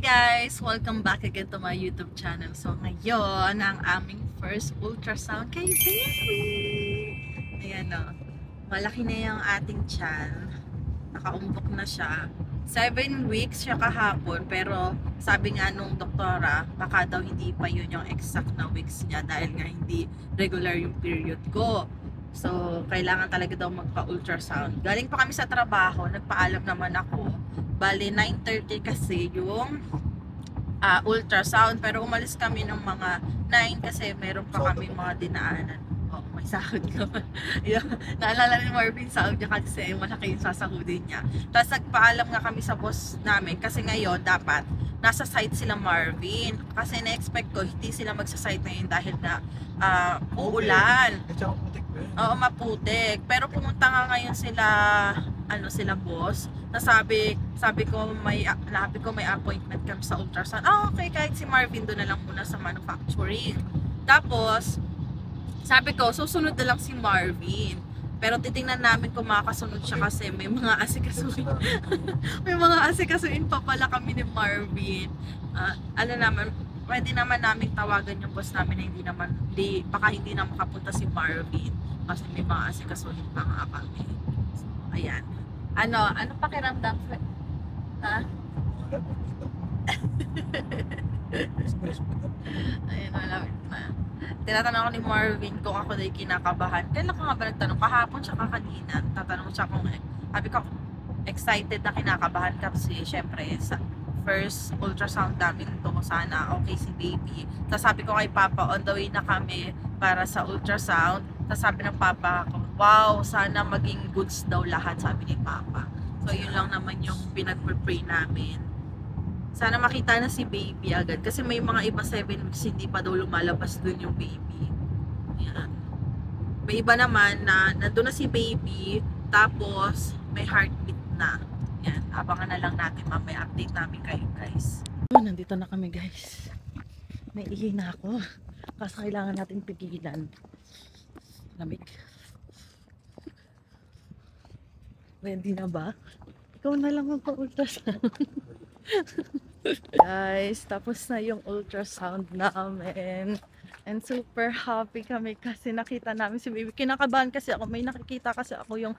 guys! Welcome back again to my YouTube channel. So ngayon, ang aming first ultrasound kay Baby! Ayan o. Malaki na yung ating tiyan. Nakaumbok na siya. 7 weeks siya kahapon, pero sabi nga nung doktora, baka daw hindi pa yun yung exact na weeks niya dahil nga hindi regular yung period ko. So, kailangan talaga daw magpa-ultrasound. Galing pa kami sa trabaho, nagpaalam naman ako. Bali, 9:30 kasi yung ultrasound. Pero umalis kami ng mga 9 kasi meron pa kami mga dinaanan. Oh, may sahod naman. Naalala ni Marvin, sahod niya kasi malaki yung sasahodin niya. Tapos nagpaalam nga kami sa boss namin kasi ngayon dapat nasa site sila Marvin. Kasi na-expect ko hindi sila magsa-site ngayon dahil na uulan. Oo, maputik. Pero pumunta nga ngayon sila, sila boss. Sabi ko may appointment kami sa ultrasound. Okay, kahit si Marvin doon na lang muna sa manufacturing. Tapos sabi ko, susunod na lang si Marvin. Pero titingnan namin kung makakasunod siya kasi may mga asikasuin. May mga asikasuin pa pala kami ni Marvin. Pwede naman namin tawagan yung boss namin na baka hindi na makapunta si Marvin. Kasi may mga asikasuin pa nga kami. So, ayan. Ano pakiramdam? Ha? Ayun, malapit na. Tinatanong ko ni Marvin kung ako dahil kinakabahan. Kailan ka nga ba nagtanong? Kahapon siya kanina. Tatanong siya kung sabi ko, excited na kinakabahan kasi syempre sa first ultrasound namin to, sana okay si baby. Tapos sabi ko kay Papa, on the way na kami para sa ultrasound. Tapos sabi ng Papa ko, wow, sana maging goods daw lahat, sabi ni Papa. So yun lang naman yung pinag-pray namin. Sana makita na si baby agad. Kasi may mga iba 7 weeks hindi pa daw lumalabas dun yung baby. Ayan. May iba naman na nandun na si baby, tapos may heartbeat na. Ayan. Abangan na lang natin. Mamaya update namin kayo guys. Nandito na kami guys. May ihi na ako. Kasi kailangan natin pigilan. Lamig. Ready na ba? Ikaw na lang magpa-ultrasound. Guys, tapos na yung ultrasound namin. And super happy kami kasi nakita namin si baby. Kinakabahan kasi ako. May nakikita kasi ako yung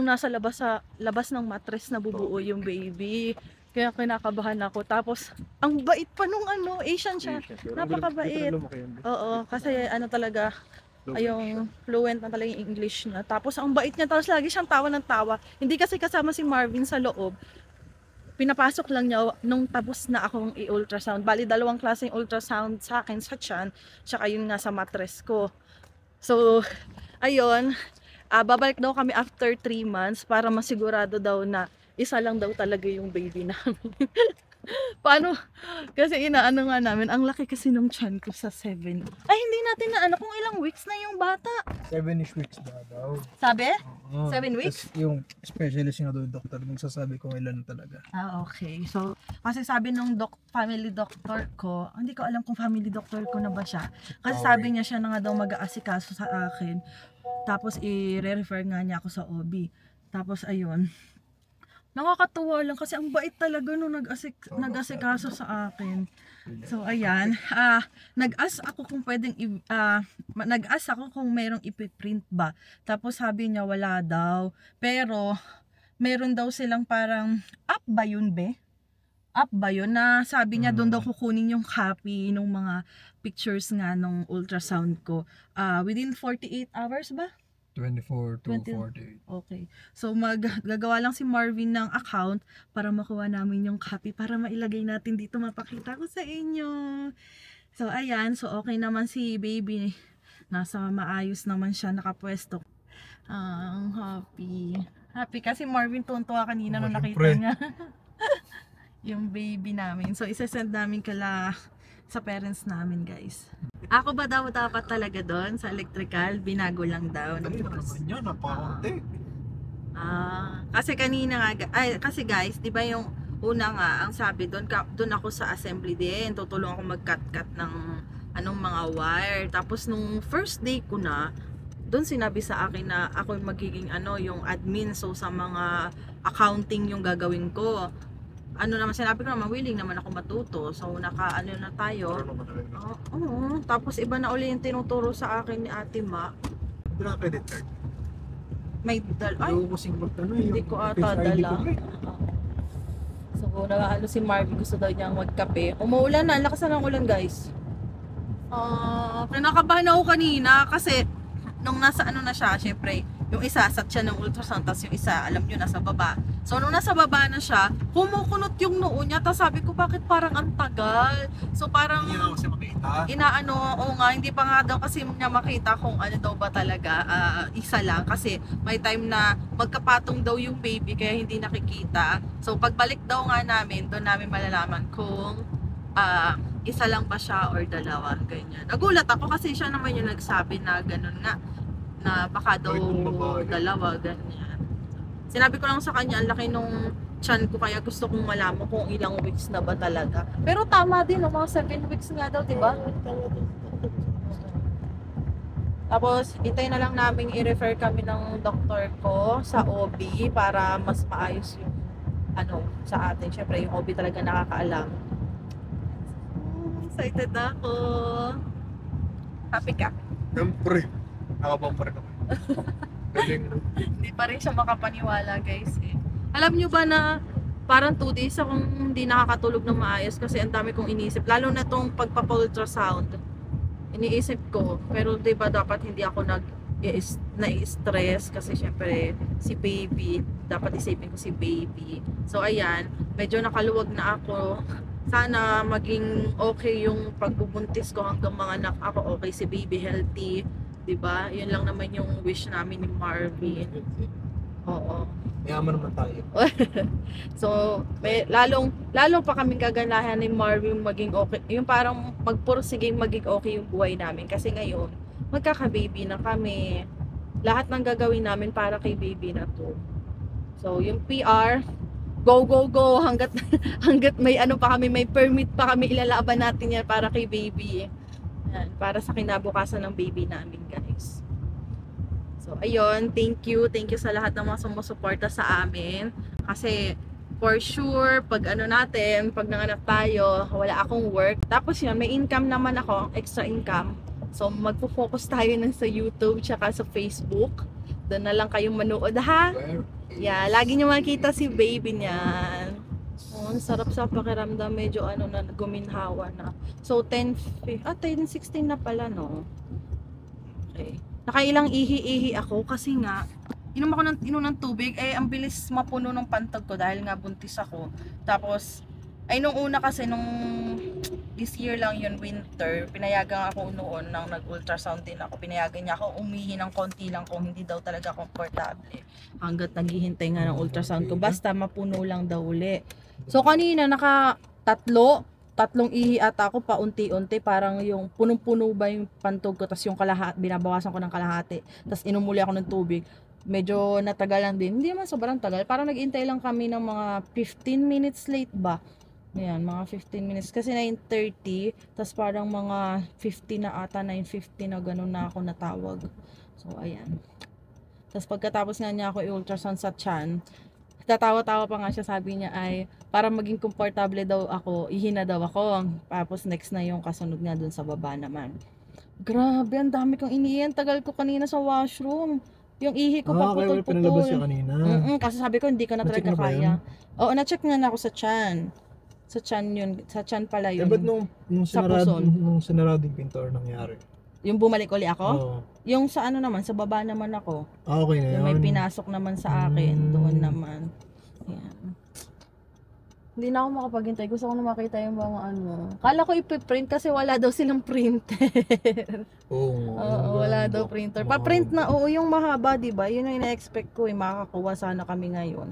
nasa labas ng mattress na bubuo yung baby. Kaya kinakabahan ako. Tapos, ang bait pa nung Asian siya. Napakabait. Oo, kasi talaga, yung fluent na talaga yung English niya. Tapos, ang bait niya. Tapos, lagi siyang tawa ng tawa. Hindi kasi kasama si Marvin sa loob. Pinapasok lang niya nung tapos na akong i-ultrasound. Bali, 2 klaseng ultrasound sa akin, sa tiyan, tsaka yun nga sa mattress ko. So, ayun, babalik daw kami after 3 months para masigurado daw na isa lang daw talaga yung baby namin. Paano? Kasi inaano nga namin, ang laki kasi nung tiyan ko sa 7. Ay, hindi natin na kung ilang weeks na yung bata. 7-ish weeks ba daw? Sabi? Oo. 7 weeks? Tas yung specialist nga doon, doktor, magsasabi kung ilan talaga. Okay. So, kasi sabi nung family doctor ko, hindi ko alam kung family doctor ko na ba siya. Kasi sabi niya siya na nga daw mag-aasikaso sa akin. Tapos, i-refer nga niya ako sa OB. Tapos, ayun. Nakakatuwa lang kasi ang bait talaga nung nag-asikaso sa akin. So, ayan. Nag-ask ako kung pwedeng, nag-ask ako kung merong ipiprint ba. Tapos sabi niya wala daw. Pero, meron daw silang parang, app ba yun, be? App ba yun? Na sabi niya doon daw kukunin yung copy ng mga pictures nga nung ultrasound ko. Within 48 hours ba? 24 to 48. Okay. So gagawa lang si Marvin ng account para makuha namin yung copy para mailagay natin dito, mapakita ko sa inyo. So ayan, so okay naman si baby. Nasa maayos naman siya nakapwesto. Happy. Happy kasi Marvin tuntua kanina nung nakita niya yung baby namin. So isasend namin sa parents namin guys. Ako ba daw dapat talaga doon sa electrical? Binago lang daw. Kasi kanina nga, kasi guys, di ba yung una nga, ang sabi doon ako sa assembly din, tutulong ako mag-cut ng mga wire. Tapos nung first day ko na, doon sinabi sa akin na ako magiging yung admin, so sa mga accounting yung gagawin ko. ano naman, sinabi ko naman, willing naman ako matuto. So, ano na tayo. Ano naman talaga. Oo. Tapos, iba na uli yung tinuturo sa akin ni Ate Ma. Hindi na credit card. May ay, Ayaw ko kasing hindi ko ata dala. So, si Marvin, gusto daw niyang magkape. Umuulan na, ang lakas na ng ulan, guys. Kinakabahan ako kanina kasi nung nasa ano na siya, syempre, yung isa sat siya ng ultrasound, tapos yung isa, alam nyo, nasa baba. So, nung nasa baba na siya, kumukunot yung noo niya, tapos sabi ko, bakit parang ang tagal? So, parang, Hindi na kasi makita. hindi pa nga daw kasi niya makita kung ano daw ba talaga, isa lang, kasi may time na magkapatong daw yung baby, kaya hindi nakikita. So, pagbalik daw nga namin, doon namin malalaman kung, isa lang ba siya or dalawa, ganyan. Nagulat ako kasi siya naman yung nagsabi na ganun nga, na baka daw dalawa, ganyan. Sinabi ko lang sa kanya, ang laki nung tiyan ko, kaya gusto kong malaman kung ilang weeks na ba talaga. Pero tama din, no? Mga 7 weeks nga daw, di ba? Tapos, itay na lang namin i-refer kami ng doktor ko sa OB para mas maayos yung sa atin. Siyempre, yung OB talaga nakakaalam. Excited na ako. Happy ka? Siyempre. Nakabang pa rin ako. Galing. Hindi pa rin siya makapaniwala, guys. Alam nyo ba na parang 2 days akong hindi nakakatulog ng maayos kasi ang dami kong iniisip. Lalo na tong pagpapa-ultrasound. Iniisip ko. Pero diba dapat hindi ako na-stress kasi syempre si baby. Dapat isipin ko si baby. So ayan, medyo nakaluwag na ako. Sana maging okay yung pagbubuntis ko hanggang mga anak ako, okay si baby, healthy, 'di ba? Yun lang naman yung wish namin ni Marvin. Oo. Mayaman naman tayo. So, lalong pa kaming gaganahan ni Marvin maging okay. Yung parang magpursiging maging okay yung buhay namin kasi ngayon magkaka-baby na kami. Lahat ng gagawin namin para kay baby na to. So, yung PR, go hanggat may pa kami, may permit pa kami, ilalaban natin yan para kay baby. Yan, para sa kinabukasan ng baby namin, guys. So ayun, thank you sa lahat ng mga sumusuporta sa amin kasi for sure pag pag nanganak tayo, wala akong work, tapos yun, may income naman ako, extra income. So magfo-focus tayo sa YouTube tsaka sa Facebook. Doon na lang kayong manood, ha? Yeah, lagi nyo makita si baby niyan. Oh, sarap sa pakiramdam, medyo na guminhawa na. So 10:16 na pala, no? Okay. Nakailang ihi ako kasi nga inom ako ng tubig, ang bilis mapuno ng pantag ko dahil nga buntis ako. Tapos nung una kasi nung this year lang yun, winter, pinayagan ako noon nang nag-ultrasound din ako. Pinayagan niya ako umihi ng konti lang kung hindi daw talaga komportable. Hanggat naghihintay nga ng ultrasound ko, basta mapuno lang daw uli. So kanina tatlong ihi ata ako paunti-unti, parang yung punong-puno ba yung pantog ko, tapos yung binabawasan ko ng kalahati, tapos inumuli ako ng tubig. Medyo natagalan din, hindi naman sobrang tagal, parang nag-intay lang kami ng mga 15 minutes late ba. Ayan, mga 15 minutes. Kasi 9:30, tapos parang mga 50 na ata, 9:50 na gano'n na ako natawag. So, ayan. Tapos pagkatapos nga niya ako i-ultrasound sa tiyan, tatawa-tawa pa nga siya, sabi niya ay, para maging komportable daw ako, ihina daw ako. Tapos next na yung kasunod nga dun sa baba naman. Grabe, ang dami kong iniiyan. Tagal ko kanina sa washroom. Yung ihi ko Kaya pinalabas siya paputol-putol. kanina. Kasi sabi ko, hindi ko na Na-check talaga na ba kaya. yun? Oo, na-check nga na ako sa tiyan. Sa tiyan yun. Sa tiyan pala yun. Ba't nung Sa puson. sinarado yung pinto nangyari? Yung bumalik uli ako? Oo. Yung sa naman, sa baba naman ako. Okay na yun. Yung may pinasok naman sa akin, doon naman. Ayan. Hindi na ako makapaghintay. Gusto ko na makita yung mga Kala ko ipiprint kasi wala daw silang printer. Oo, wala daw printer. Pa-print na, yung mahaba, diba? Yun yung ina-expect ko, makakakuha sana kami ngayon.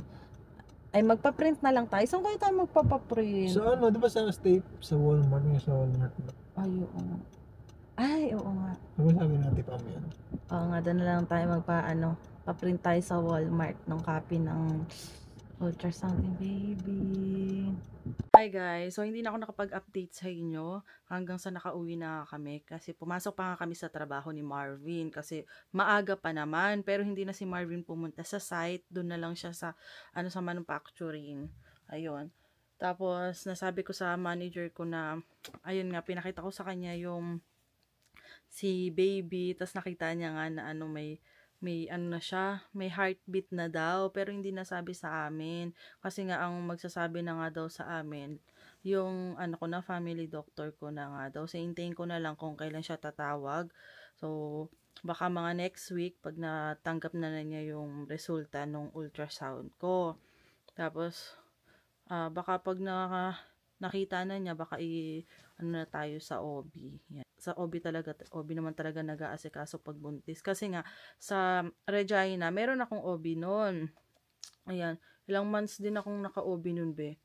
Ay magpa-print na lang tayo. Saan kayo tayo magpapaprint? Sa di ba sa Walmart, sa Walmart? Ay, oo nga. Ano sabi natin pa mo yan? Oo nga, doon na lang tayo pa-print tayo sa Walmart ng copy ng ultrasound ni baby. Hi guys, so hindi na ako nakapag-update sa inyo hanggang sa nakauwi na kami kasi pumasok pa nga kami sa trabaho ni Marvin kasi maaga pa naman, pero hindi na si Marvin pumunta sa site, doon na lang siya sa sa manufacturing. Ayun. Tapos, nasabi ko sa manager ko na, ayun nga, pinakita ko sa kanya yung si baby, tapos nakita niya nga na ano, may ano na siya, may heartbeat na daw, pero hindi nasabi sa amin. Kasi nga, ang magsasabi na nga daw sa amin, yung ano ko na, family doctor ko na nga daw. So, hintayin ko na lang kung kailan siya tatawag. So, baka mga next week, pag natanggap na niya yung resulta ng ultrasound ko. Tapos, baka pag nakita na niya, baka ano na tayo sa OB. Yan. Sa OB talaga, OB naman talaga nag-aasikaso pag buntis. Kasi nga, sa Regina, meron akong OB noon. Ayan, ilang months din akong naka-OB noon, be.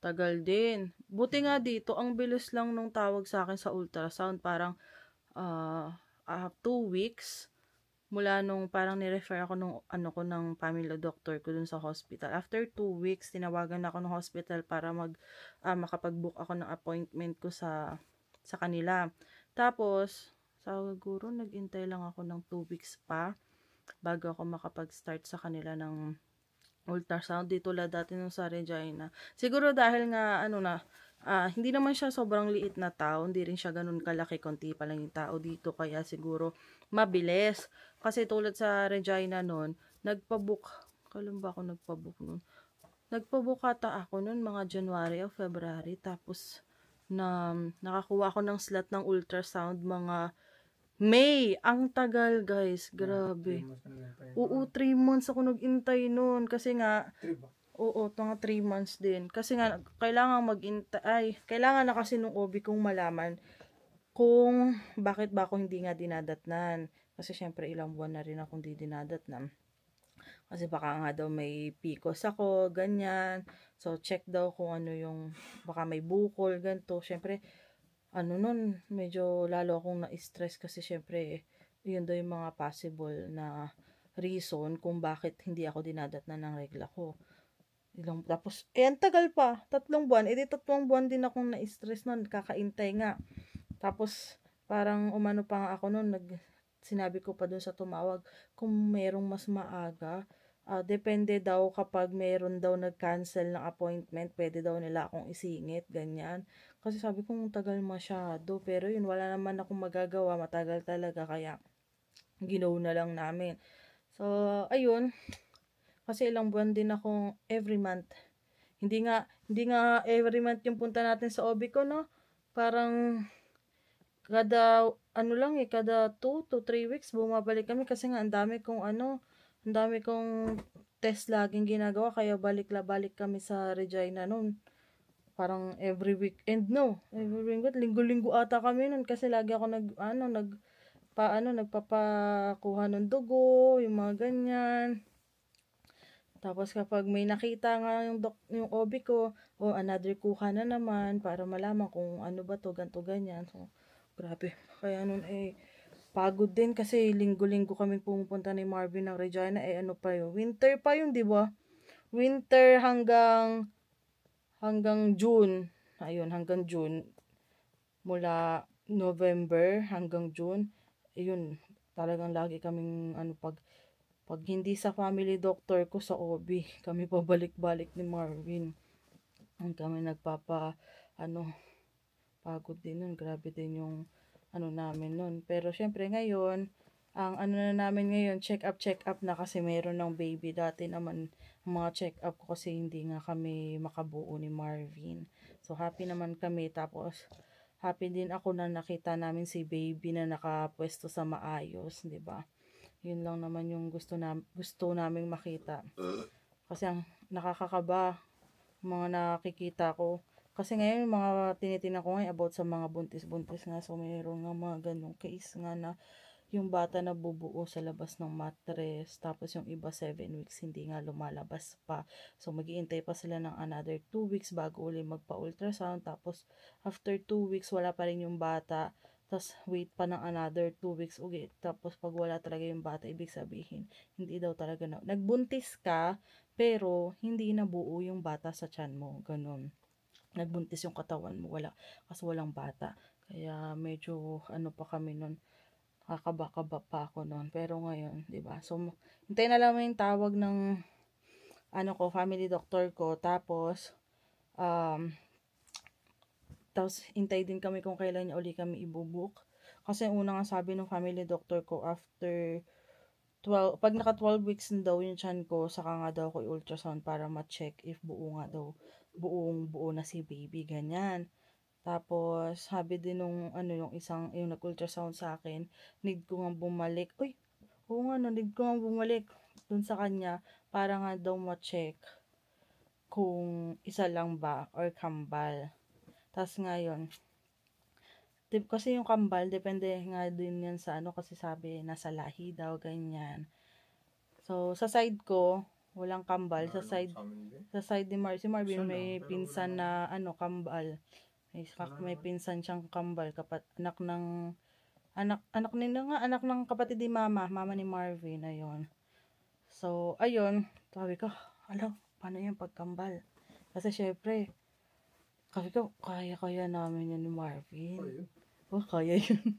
Tagal din. Buti nga dito, ang bilis lang nung tawag sa akin sa ultrasound. Parang, 2 weeks mula nung parang ni-refer ako nung ano ko ng family doctor ko dun sa hospital. After 2 weeks, tinawagan ako ng hospital para makapag-book ako ng appointment ko sa kanila. Tapos, siguro nag-intay lang ako ng 2 weeks pa bago ako makapag-start sa kanila ng ultrasound. Dito la dati nung sa Regina. Siguro dahil nga ano na, hindi naman siya sobrang liit na tao, hindi rin siya ganun kalaki, konti pa lang yung tao dito, kaya siguro mabilis. Kasi tulad sa Regina noon, kailan ba ako nagpabook noon? Nagpabook ata ako noon mga January o February, tapos nakakuha ako ng slot ng ultrasound mga May. Ang tagal, guys, grabe. Oo, 3 months ako nag-intay noon kasi nga, oo, mga 3 months din. Kasi nga, kailangan na kasi nung OB kong malaman kung bakit ba ako hindi nga dinadatnan. Kasi syempre ilang buwan na rin akong di dinadatnan. Kasi baka nga daw may PCOS ako, ganyan. So, check daw kung ano yung, baka may bukol, ganito. Syempre, ano nun, medyo lalo akong na-stress kasi syempre, yun daw yung mga possible na reason kung bakit hindi ako dinadatnan ng regla ko. Tapos, ang tagal pa, 3 buwan. 3 buwan din akong na-stress nun, kakaintay nga. Tapos, parang umano pa nga ako nun, sinabi ko pa dun sa tumawag, kung merong mas maaga, depende daw kapag meron daw nag-cancel ng appointment, pwede daw nila akong isingit, ganyan. Kasi sabi ko, tagal masyado, pero yun, wala naman akong magagawa, matagal talaga, kaya ginaw na lang namin. So, ayun, kasi ilang buwan din akong every month. Hindi nga every month yung punta natin sa OB ko, no? Parang kada 2 to 3 weeks bumabalik kami kasi nga ang dami kong test laging ginagawa, kaya balik kami sa Regina noon. Parang every weekend, no? Every weekend, linggo-linggo ata kami noon kasi lagi ako nagpapakuha ng dugo, yung mga ganyan. Tapos kapag may nakita nga yung OB ko, another kuha na naman para malaman kung ano ba to, ganto ganyan. So, grabe. Kaya nun pagod din kasi linggo-linggo kami pumupunta ni Marvin ng Regina. Ano pa yun? Winter pa yun, di ba? Winter hanggang June. Ayun, hanggang June. Mula November hanggang June. Ayun, talagang lagi kaming pag hindi sa family doctor ko, sa OB, kami pabalik-balik ni Marvin. Kami pagod din nun. Grabe din yung namin nun. Pero syempre ngayon, ang na namin ngayon, check up na kasi meron ng baby. Dati naman, mga check up ko kasi hindi nga kami makabuo ni Marvin. So, happy naman kami. Tapos, happy din ako na nakita namin si baby na nakapwesto sa maayos, 'di ba? Yun lang naman yung gusto naming makita. Kasi ang nakakakaba, mga nakikita ko. Kasi ngayon, mga tinitingnan ko ngayon about sa mga buntis-buntis nga. So, mayroon nga mga ganong case nga na yung bata na bubuo sa labas ng mattress. Tapos yung iba 7 weeks hindi nga lumalabas pa. So, mag-iintay pa sila ng another 2 weeks bago uli magpa-ultrasound. Tapos, after 2 weeks, wala pa rin yung bata. Tapos, wait pa ng another 2 weeks ulit. Tapos, pag wala talaga yung bata, ibig sabihin, hindi daw talaga nagbuntis ka, pero hindi nabuo yung bata sa tiyan mo. Ganun. Nagbuntis yung katawan mo, kasi walang bata. Kaya medyo pa kami nun, kakaba-kaba pa ako nun. Pero ngayon, 'di ba? So, hintayin na lang yung tawag ng family doctor ko. Tapos Um, Tapos, hintay din kami kung kailan niya uli kami ibubuk. Kasi una nga sabi ng family doctor ko, after 12, pag naka 12 weeks na daw yung tiyan ko, saka nga daw ko ultrasound para ma-check if buo nga daw, buong buo na si baby, ganyan. Tapos, sabi din nung, yung isang, yung nag-ultrasound sa akin, need ko nga bumalik. Uy, oo nga, no, need ko nga bumalik dun sa kanya, para nga daw ma-check kung isa lang ba or kambal. Tapos ngayon, kasi yung kambal, depende nga din yan sa kasi sabi, nasa lahi daw, ganyan. So, sa side ko, walang kambal. Sa side ni si Marvin, may pinsan na, kambal. May pinsan siyang kambal, anak nila nga, anak ng kapatid ni mama ni Marvin, ayun. So, ayun, sabi ko, paano yung pagkambal? Kasi syempre, sabi ko, kaya namin yan ni Marvin. Kaya yun.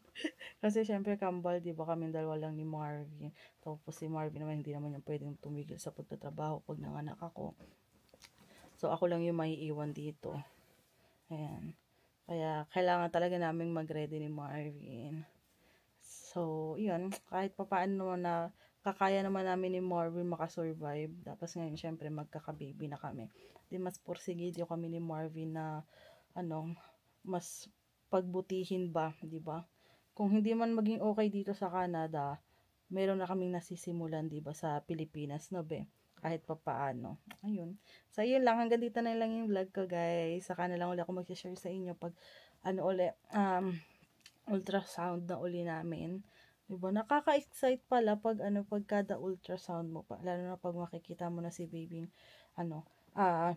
Kasi syempre kambal, di ba kami dalawa lang ni Marvin. Tapos si Marvin naman, hindi naman yung pwedeng tumigil sa pagtatrabaho pag nanganak ako. So ako lang yung maiiwan dito. Ayan. Kaya kailangan talaga naming mag-ready ni Marvin. So, yun. Kahit papaano na kakaya naman namin ni Marvin makasurvive. Tapos ngayon, syempre, magkaka-baby na kami. Di mas porsigido kami ni Marvin na, mas pagbutihin ba, di ba? Kung hindi man maging okay dito sa Canada, meron na kaming nasisimulan, di ba, sa Pilipinas, no, be? Kahit papaano. Ayun. So, yun lang. Hanggang dito na lang yung vlog ko, guys. Saka na lang ulit ako mag-share sa inyo pag, ultrasound na uli namin. Diba? Nakaka-excite pala pag pag kada ultrasound mo pa. Lalo na pag makikita mo na si baby,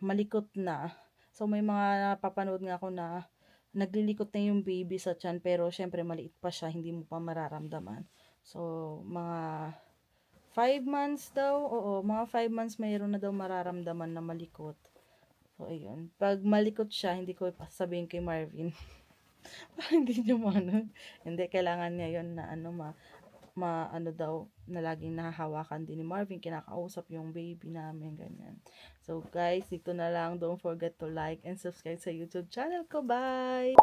malikot na. So, may mga napapanood nga ako na naglilikot na yung baby sa tiyan, pero syempre maliit pa siya, hindi mo pa mararamdaman. So, mga 5 months daw, mga 5 months mayroon na daw mararamdaman na malikot. So, ayun. Pag malikot siya, hindi ko sabihin kay Marvin. Hindi niya hindi, kailangan niya yun na daw, na laging nahahawakan din ni Marvin, kinakausap yung baby namin, ganyan. So, guys, dito na lang. Don't forget to like and subscribe sa YouTube channel ko. Bye!